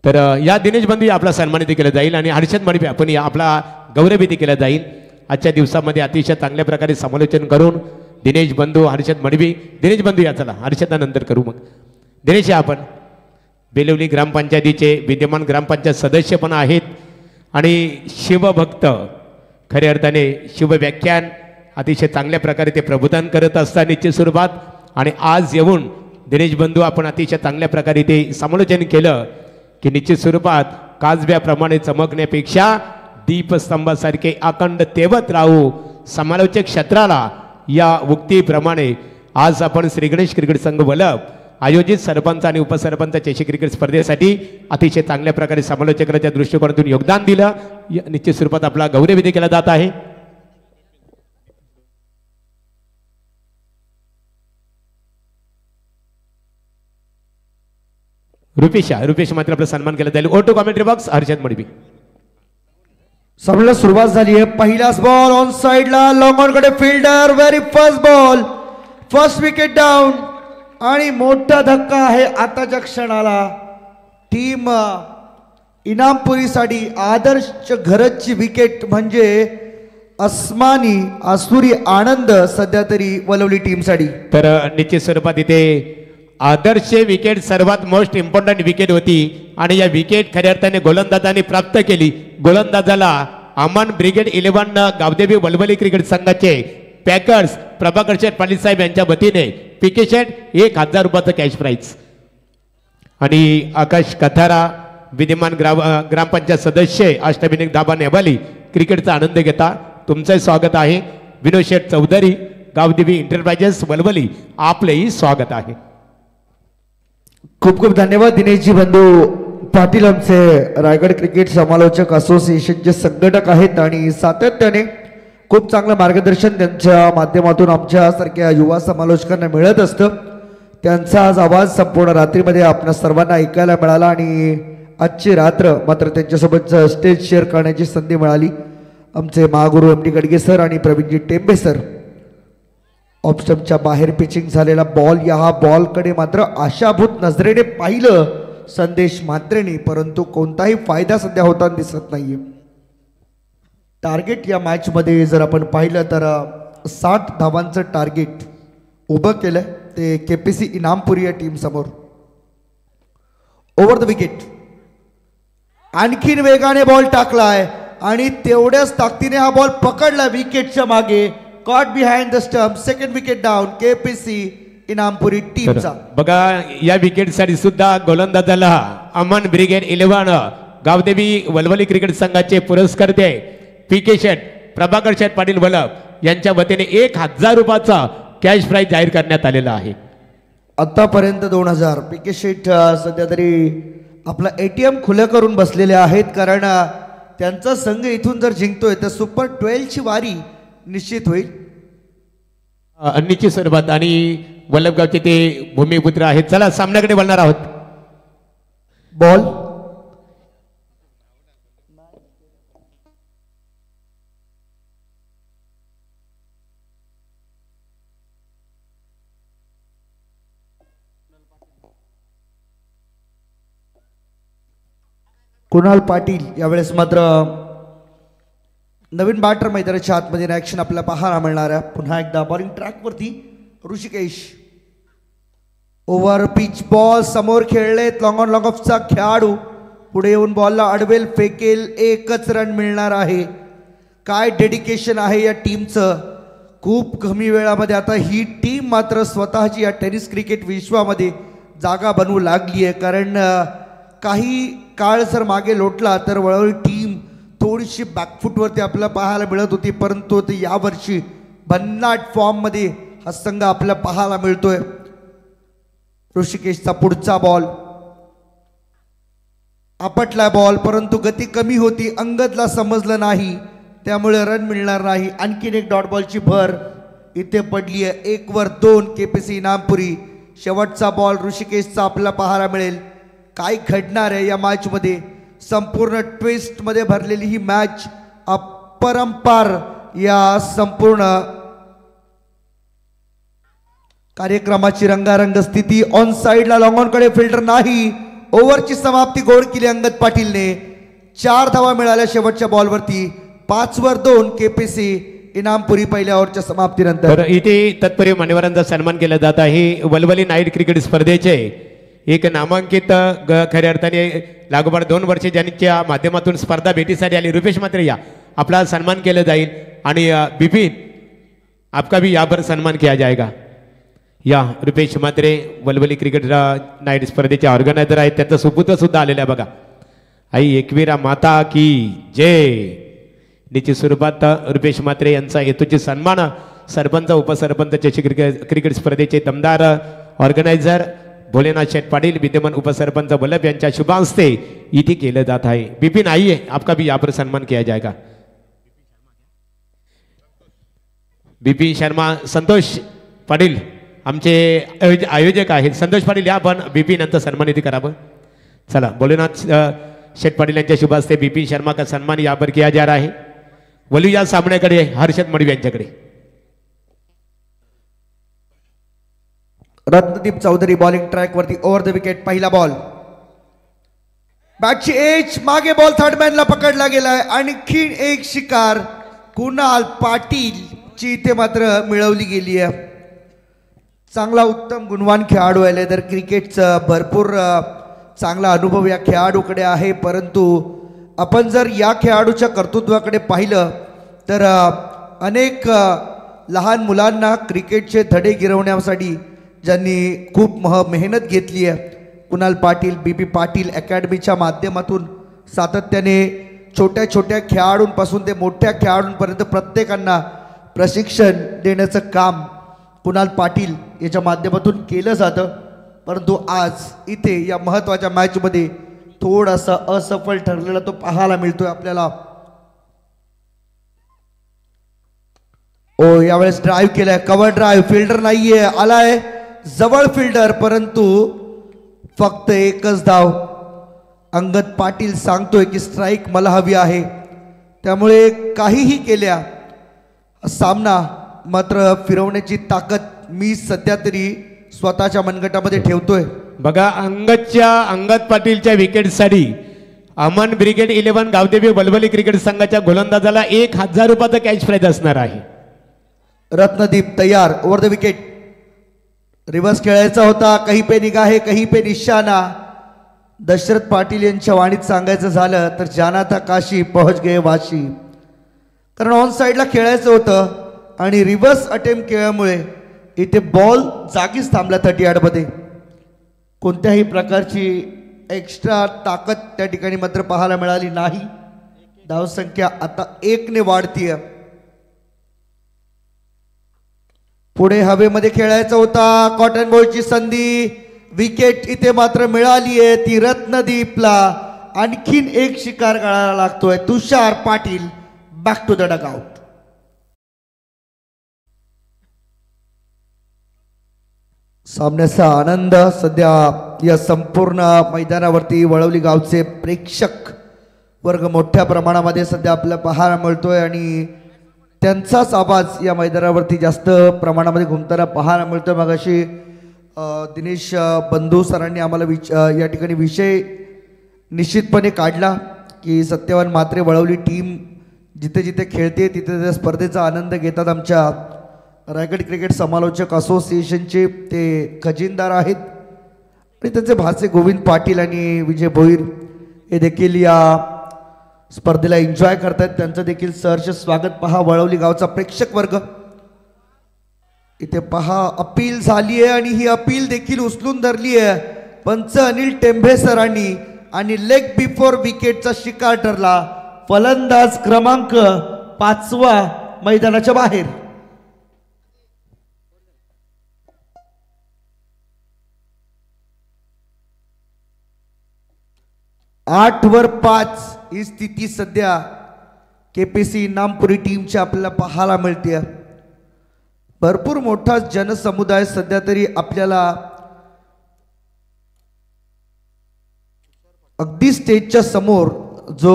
तर या दिनेश बंधू आपला सन्मानित केला जाईल आणि हर्षद मडपे आपण या आपला गौरवविधी केला जाईल. आजच्या दिवसामध्ये अतिशय चांगल्या प्रकारे समालोचन करून दिनेश बंधू हर्षद मडबी. दिनेश बंधू या चला, हर्षदानंतर करू मग. दिनेश आपण बेलवली ग्रामपंचायतीचे विद्यमान ग्रामपंचायत सदस्य पण आहेत आणि शिवभक्त, खऱ्या अर्थाने शिवव्याख्यान अतिशय चांगल्या प्रकारे ते प्रबोधन करत असतात निश्चित स्वरूपात. आणि आज येऊन दिनेश बंधू आपण अतिशय चांगल्या प्रकारे ते समालोचन केलं की निश्चित स्वरूपात काजब्याप्रमाणे चमकण्यापेक्षा दीपस्तंभासारखे अखंड तेवत राहू समालोचक क्षेत्राला. या उक्तीप्रमाणे आज आपण श्री गणेश क्रिकेट संघ वलभ आयोजित सरपंच आणि उपसरपंच चषक क्रिकेट स्पर्धेसाठी अतिशय चांगल्या प्रकारे समालोचकाच्या दृष्टिकोनातून योगदान दिलं. निश्चित स्वरूपात आपला गौरवविधी केला जात आहे. रुपेश मात्र आपला सन्मान केला जाईल. ओटो कॉमेंट्री बॉक्स हर्षद मडबी. सामन्याला सुरुवात झाली आहे. पहिलाच बॉल ऑन साइडला लॉंग ऑन कडे fielder very first ball first wicket down आणि मोठा धक्का आहे आताच्या क्षणाला. टीम इनामपुरीसाठी आदर्श घरची विकेट म्हणजे अस्मानी आसुरी आनंद सध्या तरी वलवली टीमसाठी. तर निश्चित स्वरूपात इथे आदर्श विकेट सर्वात मोस्ट इम्पॉर्टंट विकेट होती आणि या विकेट खऱ्या अर्थाने गोलंदाजांनी प्राप्त केली. गोलंदाजाला अमन ब्रिगेड 11 गावदेवी वलवली क्रिकेट संघाचे पॅकर्स प्रभाकर शेठ पाटील साहेब यांच्या वतीने पीके शेठ 1000 रुपयाचं कॅश प्राइज आणि आकाश कथारा विद्यमान ग्रामपंचायत सदस्य अष्टविनायक दाबा नेवाली क्रिकेटचा आनंद घेता तुमचं स्वागत आहे. विनोद शेठ चौधरी गावदेवी इंटरप्राइजेस वलवली आपलेही स्वागत आहे. खूप खूप धन्यवाद दिनेशजी बंधू पाटील, आमचे रायगड क्रिकेट समालोचक असोसिएशनचे संघटक आहेत आणि सातत्याने खूप चांगलं मार्गदर्शन त्यांच्या माध्यमातून आमच्यासारख्या युवा समालोचकांना मिळत असतं. त्यांचा आज आवाज संपूर्ण रात्रीमध्ये आपल्या सर्वांना ऐकायला मिळाला आणि आजची रात्र मात्र त्यांच्यासोबत स्टेज शेअर करण्याची संधी मिळाली. आमचे महागुरू एम डी गडगे सर आणि प्रवीणजी टेंबे सर. ऑफस्टंपच्या बाहेर पिचिंग झालेला बॉल, या बॉलकडे मात्र आशाभूत नजरेने पाहिलं संदेश म्हात्रेंनी, परंतु कोणताही फायदा सध्या होताना दिसत नाहीये. टार्गेट या मॅचमध्ये जर आपण पाहिलं तर 60 धावांचं टार्गेट उभं केलंय ते केपीसी इनामपुरी या टीम समोर. ओव्हर द विकेट आणखीन वेगाने बॉल टाकलाय आणि तेवढ्याच ताकदीने हा बॉल पकडला विकेटच्या मागे. Caught behind the stump, second wicket down KPC Inampuri टीमचा. बघा या विकेटसाठी सुद्धा गोलंदाजाला अमन ब्रिगेड 11 गावदेवी वलवली क्रिकेट संघाचे पुरस्कर्ते पीके शेठ प्रभाकर शेठ पाटील वलभ यांच्या वतीने 1000 रुपयाचा कॅश प्राइज जाहीर करण्यात आलेला आहे. आतापर्यंत 2000. पीके शेठ सध्या तरी आपला ATM खुलं करून बसलेले आहेत, कारण त्यांचा संघ इथून जर जिंकतोय तर सुपर 12 ची वारी निश्चित होईल. निश्चित स्वरूपात आणि वल्लभगावचे ते भूमिपुत्र आहेत. चला सामन्याकडे वळणार आहोत. बॉल कुणाल पाटील यावेळेस मात्र नवीन बॅटर मैदानाच्या आतमध्ये ॲक्शन आपल्याला पाहायला मिळणार आहे. पुन्हा एकदा बॉलिंग ट्रॅकवरती ऋषिकेश. ओव्हर पिच बॉल समोर खेळलेत. लॉंग ऑन लॉंग ऑफचा खेळाडू पुढे येऊन बॉलला अडवेल, फेकेल, एकच रन मिळणार आहे. काय डेडिकेशन आहे या टीमचं. खूप कमी वेळामध्ये आता ही टीम मात्र स्वतःची या टेनिस क्रिकेट विश्वामध्ये जागा बनवू लागली आहे. कारण काही काळ जर मागे लोटला तर वळवली टीम थोडीशी बॅकफूटवरती आपल्याला पाहायला मिळत होती, परंतु ते यावर्षी भन्नाट फॉर्ममध्ये हा संघ आपल्याला पाहायला मिळतोय. ऋषिकेशचा पुढचा बॉल आपटला बॉल, परंतु गती कमी होती, अंगदला समजलं नाही, त्यामुळे रन मिळणार नाही. आणखीन एक डॉट बॉलची भर इथे पडली आहे. 1 वर 2 केपीसी इनामपुरी. शेवटचा बॉल ऋषिकेशचा आपल्याला पाहायला मिळेल. काय घडणार आहे या मॅचमध्ये. संपूर्ण ट्विस्टमध्ये भरलेली ही मॅच अपरंपार या संपूर्ण कार्यक्रमाची रंगारंग स्थिती. ऑन साइडला लॉंग ऑन कडे फिल्डर नाही. ओव्हरची समाप्ती गोड केली अंगद पाटीलने. 4 धावा मिळाल्या शेवटच्या बॉलवरती. 5 वर 2 केपीसी इनामपुरी पहिल्या ओव्हरच्या समाप्तीनंतर. तर इथे तत्परे मान्यवरांचा सन्मान केला जात आहे. वलवली नाईट क्रिकेट स्पर्धेचे एक नामांकित खऱ्या अर्थाने लागोपाठ 2 वर्षे ज्यांच्या माध्यमातून स्पर्धा भेटीसाठी आली रुपेश म्हात्रे या आपला सन्मान केला जाईल. आणि बिपिन आपका भी यहाँ पर सन्मान किया जाएगा. या रुपेश म्हात्रे वलवली क्रिकेट नाईट स्पर्धेचे ऑर्गनायझर आहेत. त्यांचं सुपुत्र सुद्धा आलेलं आहे बघा. आई एकवीरा माता की जय. निश्चित स्वरूपात रुपेश म्हात्रे यांचा हेतूचे सन्मान सरपंच उपसरपंच चषक क्रिकेट स्पर्धेचे दमदार ऑर्गनायझर भोलेनाथ शेठ पाटील विद्यमान उपसरपंच वल्लभ यांच्या शुभ हस्ते इथे केलं जात आहे. बिपिन आइए आपका भी यहाँ पर सम्मान किया जाएगा. बिपिन शर्मा संतोष पाटील आमचे आयोजक आहेत. संतोष पाटील या पण बिपिन यांचा सन्मान इथे करावं. चला भोलेनाथ शेठ पाटील यांच्या शुभ हस्ते बिपिन शर्मा का सन्मान यहाँ पर किया जा रहा है. वलू या सामन्याकडे हर्षद मडवी यांच्याकडे. रत्नदीप चौधरी बॉलिंग ट्रॅक वरती ओव्हर द विकेट. पहिला बॉल बॅटची एज मागे बॉल थर्डमॅनला पकडला गेलाय. आणखी एक शिकार कुणाल पाटील ची इथे मात्र मिळवली गेली आहे. चांगला उत्तम गुणवान खेळाडू आहे. तर क्रिकेटचं भरपूर चांगला अनुभव या खेळाडूकडे आहे. परंतु आपण जर या खेळाडूच्या कर्तृत्वाकडे पाहिलं तर अनेक लहान मुलांना क्रिकेटचे धडे गिरवण्यासाठी ज्यांनी खूप मेहनत घेतली आहे. कुणाल पाटील बीपी पाटील अकॅडमीच्या माध्यमातून सातत्याने छोट्या छोट्या खेळाडूंपासून ते मोठ्या खेळाडूंपर्यंत प्रत्येकांना प्रशिक्षण देण्याचं काम कुणाल पाटील याच्या माध्यमातून केलं जातं. परंतु आज इथे या महत्त्वाच्या मॅचमध्ये थोडासा असफल ठरलेला तो पाहायला मिळतोय आपल्याला. ओ यावेळेस ड्राईव्ह केलाय. Cover drive. फिल्डर नाहीये. आलाय जवळ फिल्डर परंतु फक्त एकच धाव. अंगद पाटील सांगतोय की स्ट्राईक मला हवी आहे. त्यामुळे काहीही केल्या सामना मात्र फिरवण्याची ताकद मी सध्या तरी स्वतःच्या मनगटामध्ये ठेवतोय. बघा अंगद पाटीलच्या विकेटसाठी अमन ब्रिगेड 11 गावदेवी वलवली क्रिकेट संघाच्या गोलंदाजाला 1000 रुपयाचा कॅश प्राइज असणार आहे. रत्नदीप तयार. Over the wicket. रिव्हर्स खेळायचा होता. कहीं पे निगाहे कहीं पे निशाना. दशरथ पाटील यांच्या वाणीत सांगायचं झालं तर जाना था काशी पहुंच गए वाशी. कारण ऑन साइडला खेळायचं होतं आणि रिव्हर्स अटेम्प्ट केल्यामुळे इथे बॉल जागीच थांबला 38 मध्ये. कोणत्याही प्रकारची एक्स्ट्रा ताकद त्या ठिकाणी मात्र पाहायला मिळाली नाही. धावसंख्या आता 1 ने वाढतीये. पुढे हवेमध्ये खेळायचा होता. कॉटन बॉलची संधी. विकेट इथे मात्र मिळाली आहे ती रत्नदीपला. आणखीन एक शिकार काढायला लागतोय. Tushar Patil back to the dugout. सामन्याचा आनंद सध्या या संपूर्ण मैदानावरती वळवली गावचे प्रेक्षक वर्ग मोठ्या प्रमाणामध्ये सध्या आपल्याला पाहायला मिळतोय आणि त्यांचाच आवाज या मैदानावरती जास्त प्रमाणामध्ये घुमताना पाहायला मिळतोय. मगाशी दिनेश बंधू सरांनी आम्हाला या ठिकाणी विषय निश्चितपणे काढला की सत्यवान म्हात्रे वळवली टीम जिथे जिथे खेळते तिथे त्या स्पर्धेचा आनंद घेतात. आमच्या रायगड क्रिकेट समालोचक असोसिएशनचे ते खजिनदार आहेत आणि त्यांचे भाचे गोविंद पाटील आणि विजय भोईर हे देखील या स्पर्धेला एन्जॉय करतात. त्यांचं देखील सहर्ष स्वागत. पहा वळवली गावचा प्रेक्षक वर्ग. इथे पहा अपील झाली आहे आणि ही अपील देखील उचलून धरली आहे पंच अनिल टेंभे सरांनी आणि लेग बिफोर विकेटचा शिकार ठरला. फलंदाज क्रमांक 5 मैदानाच्या बाहेर. 8 वर 5 ही स्थिती सध्या केपीसी इनामपुरी टीमच्या आपल्याला पाहायला मिळते. भरपूर मोठा जनसमुदाय सध्या तरी आपल्याला अगदी स्टेजच्या समोर जो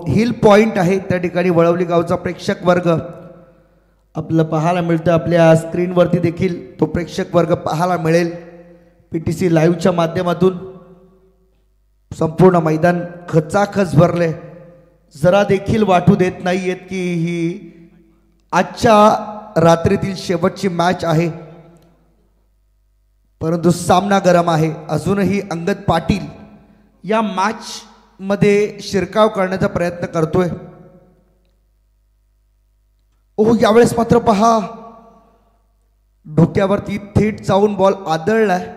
हिल पॉइंट आहे त्या ठिकाणी वळवली गावचा प्रेक्षक वर्ग आपल्याला पाहायला मिळतं, आपल्या स्क्रीनवरती देखील तो प्रेक्षक वर्ग पाहायला मिळेल. PTC लाईव्हच्या माध्यमातून संपूर्ण मैदान खचाखच भरले. जरा देखील वाटू देत नाहीयेत की ही आजच्या रात्रीतील शेवटची मॅच आहे, परंतु सामना गरम आहे. अजूनही अंगद पाटील या मॅच मध्ये शिरकाव करण्याचा प्रयत्न करतोय. ओह, यावेळेस मात्र पहा डोक्यावरती थेट जाऊन बॉल आदळलाय.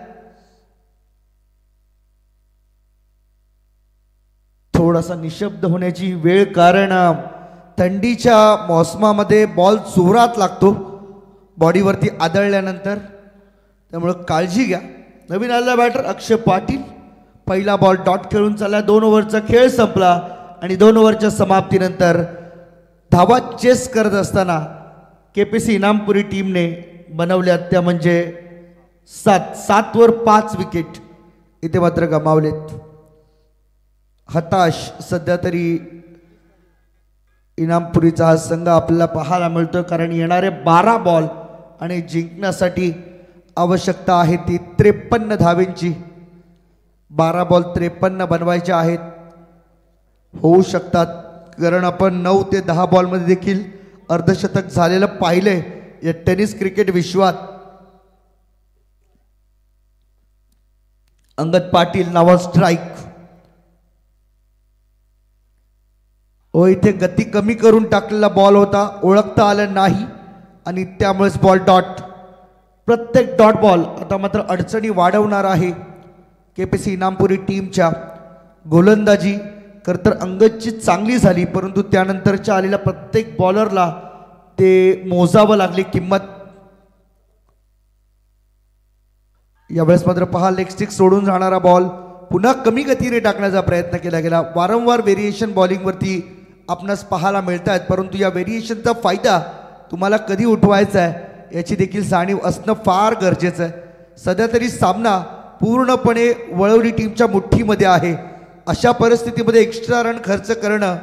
थोडासा निशब्द होण्याची वेळ, कारण थंडीच्या मोसमामध्ये बॉल जोरात लागतो बॉडीवरती आदळल्यानंतर, त्यामुळे काळजी घ्या. नवीन आलेला बॅटर अक्षय पाटील पहिला बॉल डॉट खेळून चालला. 2 ओव्हरचा खेळ संपला आणि 2 ओव्हरच्या समाप्तीनंतर धावा चेस करत असताना KPC इनामपुरी टीमने बनवल्या त्या म्हणजे 7 वर 5 विकेट इथे मात्र गमावलेत. हताश सध्या तरी इनामपुरीचा हा संघ आपल्याला पाहायला मिळतोय, कारण येणारे 12 बॉल आणि जिंकण्यासाठी आवश्यकता आहे ती 53 धावेंची. 12 बॉल 53 बनवायचे आहेत. होऊ शकतात, कारण आपण 9 ते 10 बॉलमध्ये देखील अर्धशतक झालेलं पाहिलंय या टेनिस क्रिकेट विश्वात. अंगद पाटील नावा स्ट्राईक. इथे गती कमी करून टाकलेला बॉल होता, ओळखता आलं नाही आणि त्यामुळेच बॉल डॉट. प्रत्येक डॉट बॉल आता मात्र अडचणी वाढवणार आहे KPC इनामपुरी टीमच्या. गोलंदाजी खरंतर अंगदची चांगली झाली, परंतु त्यानंतरच्या आलेल्या प्रत्येक बॉलरला ते मोजावं लागली किंमत. यावेळेस मात्र पहा लेग स्टिक सोडून जाणारा बॉल पुन्हा कमी गतीने टाकण्याचा प्रयत्न केला गेला. वारंवार व्हेरिएशन बॉलिंगवरती आपणास पाहायला मिळत आहेत, परंतु या व्हेरिएशनचा फायदा तुम्हाला कधी उठवायचा आहे याची देखील जाणीव असणं फार गरजेचं आहे. सध्या तरी सामना पूर्णपणे वळवली टीमच्या मुठ्ठीमध्ये आहे. अशा परिस्थितीमध्ये एक्स्ट्रा रन खर्च करणं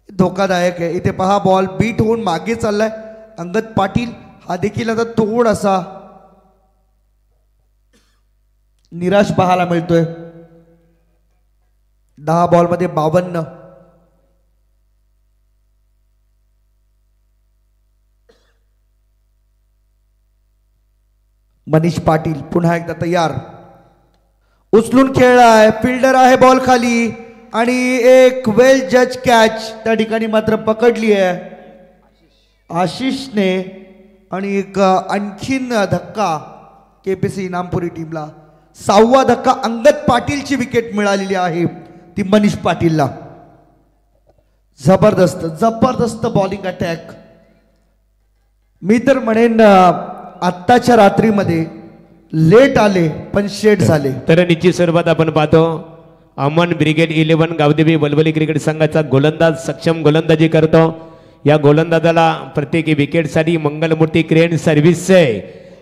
धोकादायक आहे. इथे पहा बॉल बीट होऊन मागे चाललाय. अंगद पाटील हा देखील आता थोडासा निराश पाहायला मिळतोय. 10 बॉलमध्ये 52. मनीष पाटील पुन्हा एकदा तयार. उचलून खेळलाय, फिल्डर आहे बॉल खाली आणि एक वेल जज कॅच त्या ठिकाणी मात्र पकडली आहे आशिषने. आणि एक आणखीन धक्का KPC इनामपुरी टीमला. 6वा धक्का अंगद पाटीलची विकेट मिळालेली आहे ती मनीष पाटीलला. जबरदस्त जबरदस्त बॉलिंग अटॅक. मी तर म्हणेन आत्ताच्या रात्रीमध्ये लेट आले पण शेट झाले. तर निश्चित स्वरूपात आपण पाहतो अमन ब्रिगेड 11 गावदेवी वलवली क्रिकेट संघाचा गोलंदाज सक्षम गोलंदाजी करतो. या गोलंदाजाला प्रत्येकी विकेटसाठी मंगलमूर्ती क्रेन सर्व्हिसचे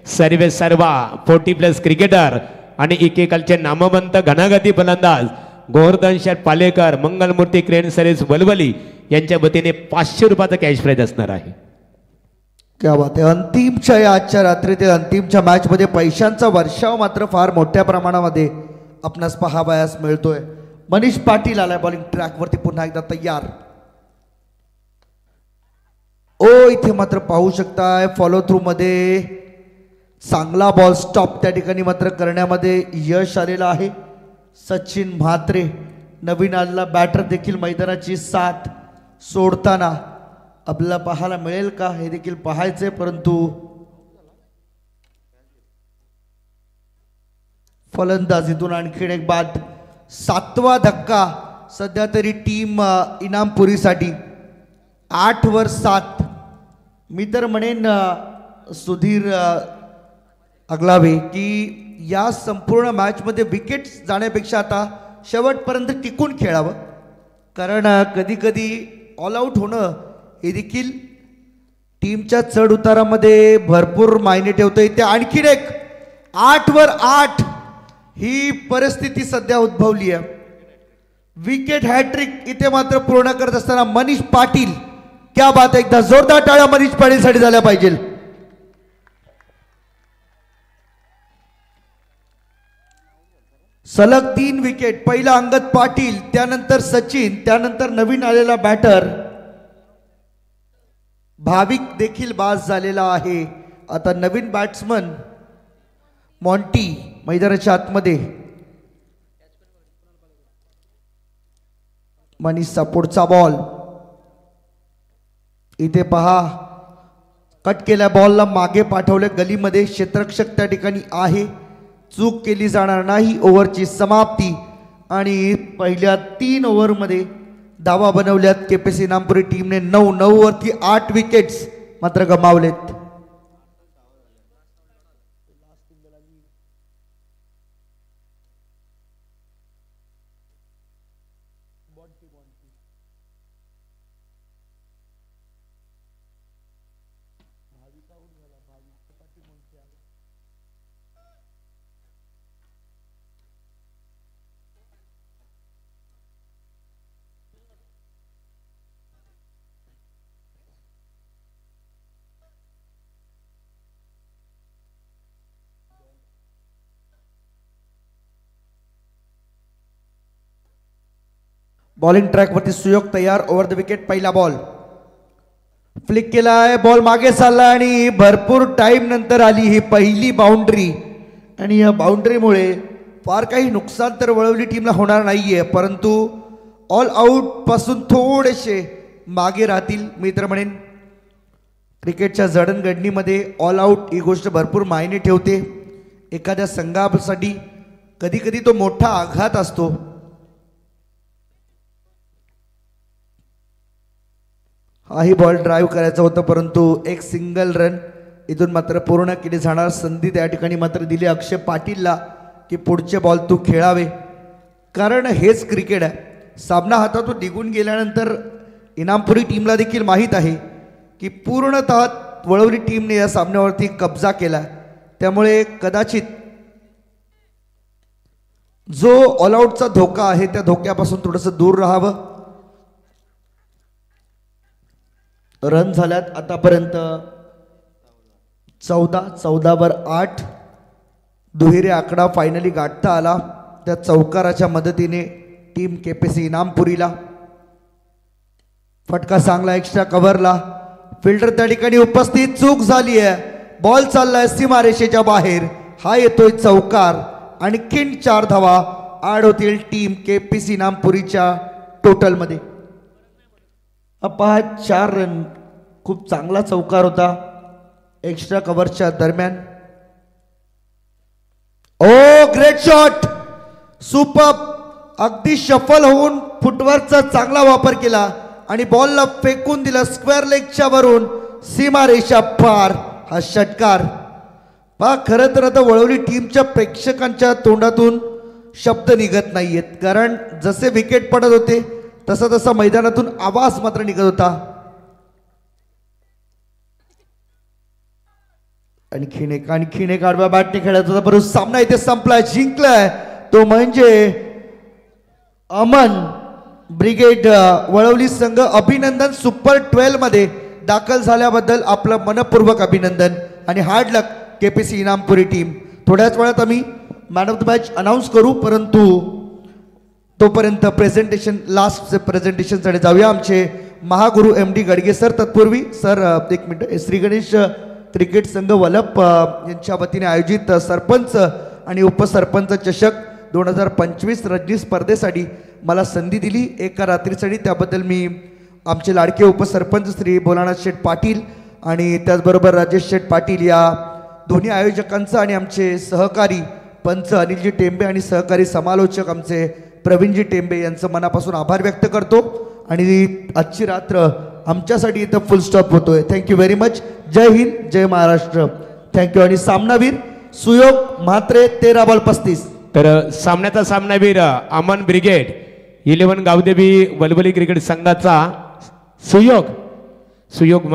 सर्वा 40+ क्रिकेटर आणि एकेकालचे नामवंत घनागती फलंदाज गोवर्धन शेठ पालेकर मंगलमूर्ती क्रेन सर्व्हिस वलवली यांच्या वतीने 500 रुपयाचा कॅश प्राइज असणार आहे. क्या बात आहे. अंतिमच्या या आजच्या रात्रीतील अंतिमच्या मॅचमध्ये पैशांचा वर्षाव मात्र फार मोठ्या प्रमाणामध्ये आपणास पाहावयास मिळतोय. मनीष पाटील आलाय बॉलिंग ट्रॅकवरती पुन्हा एकदा तयार. इथे मात्र पाहू शकताय फॉलो थ्रू मध्ये चांगला बॉल स्टॉप त्या ठिकाणी मात्र करण्यामध्ये यश आलेलं आहे. सचिन म्हात्रे नवीन आलेला बॅटर देखील मैदानाची साथ सोडताना आपल्याला पाहायला मिळेल का हे देखील पाहायचंय. परंतु फलंदाजीतून आणखीन एक बाद. 7वा धक्का सध्या तरी टीम इनामपुरीसाठी. 8 वर 7. मी तर म्हणेन सुधीर अगलावे की या संपूर्ण मॅचमध्ये विकेट जाण्यापेक्षा आता शेवटपर्यंत टिकून खेळावं, कारण कधी कधी ऑल आऊट होणं हे देखील टीमच्या चढ उतारामध्ये भरपूर मायने ठेवतं. इथे आणखीन एक 8 वर 8 ही परिस्थिती सध्या उद्भवली आहे. विकेट हॅट्रिक इथे मात्र पूर्ण करत असताना मनीष पाटील क्या बात आहे, एकदा जोरदार टाळ्या मनीष पाटीलसाठी झाल्या पाहिजे. सलग 3 विकेट. पहिला अंगद पाटील, त्यानंतर सचिन, त्यानंतर नवीन आलेला बॅटर भाविक देखील बाद झालेला आहे. आता नवीन बॅट्समन मॉन्टी मैदानाच्या आतमध्ये. मनीषचा पुढचा बॉल इथे पहा, कट केल्या बॉलला मागे पाठवले गलीमध्ये. क्षेत्ररक्षक त्या ठिकाणी आहे, चूक केली जाणार नाही. ओव्हरची समाप्ती आणि पहिल्या 3 ओव्हरमध्ये धावा बनवल्यात केपीसी इनामपुरी टीमने. 9 वरती 8 विकेट्स मात्र गमावलेत. बॉलिंग ट्रॅक वरती सुयोग तयार. Over the wicket. पहिला बॉल फ्लिक केला आहे, बॉल मागे चालला आणि भरपूर टाइम नंतर आली ही पहिली बाउंड्री. आणि या बाउंड्रीमुळे फार काही नुकसान तर वळवली टीमला होणार नाहीये, परंतु ऑल आउट पासून थोडेसे मागे राहतील. मी तर म्हणेन क्रिकेटच्या जडणघडणीमध्ये ऑल आउट ही गोष्ट भरपूर मायने ठेवते. एखाद्या संघासाठी कधी कधी तो मोठा आघात असतो. हाही बॉल ड्राईव्ह करायचा होता, परंतु एक सिंगल रन इथून मात्र पूर्ण केली जाणार. संधी त्या ठिकाणी मात्र दिली अक्षय पाटीलला की पुढचे बॉल तू खेळावे, कारण हेच क्रिकेट आहे. सामना हातातून निघून गेल्यानंतर इनामपुरी टीमला देखील माहीत आहे की पूर्णतः वळवली टीमने या सामन्यावरती कब्जा केला. त्यामुळे कदाचित जो ऑलआउटचा धोका आहे त्या धोक्यापासून थोडंसं दूर राहावं. रन झाल्यात आतापर्यंत 14 वर 8. दुहेरी आकडा फायनली गाठता आला त्या चौकाराच्या मदतीने टीम केपीसी इनामपुरीला. फटका चांगला एक्स्ट्रा कव्हरला. फिल्डर त्या ठिकाणी उपस्थित. चूक झाली आहे, बॉल चाललाय सीमारेषेच्या बाहेर. हा येतोय चौकार. आणखीन 4 धावा ऍड होतील टीम केपीसी इनामपुरीच्या टोटलमध्ये. पहा 4 रन. खूप चांगला चौकार होता एक्स्ट्रा कव्हरच्या दरम्यान. ओ ग्रेट शॉट, सुपर. अगदी शफल होऊन फुटवर्कचा चांगला वापर केला आणि बॉलला फेकून दिला स्क्वेअर लेगच्या वरून सीमारेषा पार. हा षटकार पहा, खरं तर आता वळवली टीमच्या प्रेक्षकांच्या तोंडातून शब्द निघत नाहीयेत, कारण जसे विकेट पडत होते तसा तसा मैदानातून आवाज मात्र निघत होता. आणखीन एक आडव्या बॅटने खेळत होता, परंतु सामना इथे संपलाय. जिंकलाय तो म्हणजे अमन ब्रिगेड वळवली संघ. अभिनंदन. सुपर 12 मध्ये दाखल झाल्याबद्दल आपलं मनपूर्वक अभिनंदन आणि हार्ड लक केपीसी इनामपुरी टीम. थोड्याच वेळात आम्ही man of the match announce करू, परंतु तोपर्यंत प्रेझेंटेशन, लास्ट प्रेझेंटेशनसाठी जाऊया. आमचे महागुरु MD गडगे सर. तत्पूर्वी सर एक मिनिट. श्री गणेश क्रिकेट संघ वलप यांच्या वतीने आयोजित सरपंच आणि उपसरपंच चषक 2025 रणजी स्पर्धेसाठी मला संधी दिली एका रात्रीसाठी. त्याबद्दल मी आमचे लाडके उपसरपंच श्री भोलानाथ शेठ पाटील आणि त्याचबरोबर राजेश शेठ पाटील या दोन्ही आयोजकांचं आणि आमचे सहकारी पंच अनिलजी टेंबे आणि सहकारी समालोचक आमचे प्रवीणजी टेंबे यांचं मनापासून आभार व्यक्त करतो. आणि आजची रात्र आमच्यासाठी इथं फुल स्टॉप होतोय. Thank you very much. जय हिंद, जय महाराष्ट्र. थँक्यू. आणि सामनावीर सुयोग म्हात्रे 13 बॉल 35. तर सामन्याचा सामनावीर अमन ब्रिगेड 11 गावदेवी वलवली क्रिकेट संघाचा सुयोग